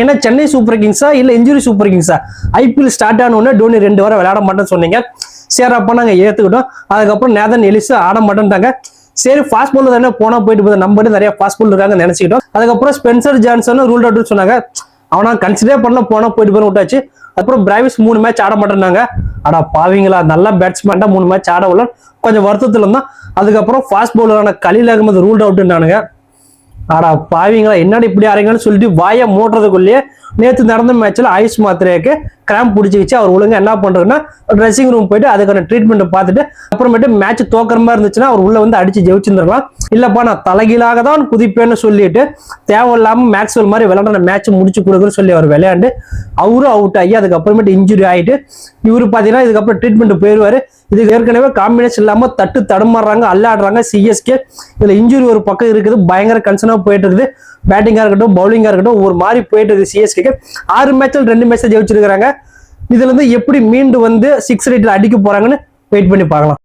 ஏன்னா சென்னை சூப்பர் கிங்ஸா இல்ல injury super கிங்ஸா IPL start ஆனோடனே டோனி 2 வாரம் விளையாட மாட்டேன்னு சொன்னீங்க. சரி அப்ப நாங்க ஏத்துக்கிட்டோம். அதுக்கப்புறம் நேதன் எலிஸ் ஆட மாட்டேன்ட்டாங்க. சரி ஃபாஸ்ட் பால் தானே போனா போயிட்டு போகுது, நம்ம நிறைய ஃபாஸ்ட் பால் இருக்காங்க நினைச்சுக்கிட்டோம். அதுக்கப்புறம் ஸ்பென்சர் ஜான்சன் ரூல் அவுட் சொன்னாங்க. அவனா கன்சிடர் பண்ணல, போனா போயிட்டு போய் விட்டாச்சு. அப்புறம் பிராவிஸ் 3 மேட்ச் ஆட மாட்டேன்னாங்க. ஆடா பாவீங்களா, நல்ல பேட்ஸ்மேன் 3 மேட்ச் ஆட உள்ள கொஞ்சம் வருத்தத்துல இருந்தான். அதுக்கப்புறம் ஃபாஸ்ட் பவுலரான கலீல் அகமது ரூல்ட் அவுட்னானுங்க. ஆடா பாவீங்களா, என்னடா இப்படி ஆறீங்கன்னு சொல்லிட்டு வாயை மூடுறதுக்குள்ளேயே நேற்று நடந்த மேட்ச்ல ஐஸ் மாத்திரைக்கு கிராம்ப் பிடிச்சிக்கிச்சு. அவர் ஒழுங்கா என்ன பண்றதுன்னா ட்ரெஸ்ஸிங் ரூம் போயிட்டு அதுக்கான ட்ரீட்மெண்ட் பார்த்துட்டு அப்புறமேட்டு மேட்ச் தோக்கிற மாதிரி இருந்துச்சுன்னா அவர் உள்ள வந்து அடிச்சு ஜெயிச்சிருந்துருக்கலாம். இல்லப்பா நான் தலைகீழாக தான் குதிப்பேன்னு சொல்லிட்டு தேவையில்லாம மேக்ஸ்வெல் மாதிரி விளையாடுற மேட்ச் முடிச்சு கொடுக்குன்னு சொல்லி அவர் விளையாண்டு அவரும் அவுட் ஆகி அதுக்கப்புறமேட்டு இன்ஜுரி ஆகிட்டு இவரு பாத்தீங்கன்னா இதுக்கப்புறம் ட்ரீட்மெண்ட் போயிடுவாரு. இதுக்கு ஏற்கனவே காம்பினேஷன் இல்லாம தட்டு தடுமாறுறாங்க, அல்லாடுறாங்க சிஎஸ்கே. இதுல இன்ஜுரி ஒரு பக்கம் இருக்குது, பயங்கர கன்சர்னா போயிட்டு இருக்குது. பேட்டிங்கா இருக்கட்டும் பவுலிங்கா இருக்கட்டும் ஒரு மாதிரி போயிட்டு இருக்குது சிஎஸ்கே. 6 மேட்ச்ல 2 மேட்ச் ஜெயிச்சிருக்காங்க. இதுல இருந்து எப்படி மீண்டு வந்து 6 ரேட்ல அடிக்க போறாங்கன்னு வெயிட் பண்ணி பார்க்கலாம்.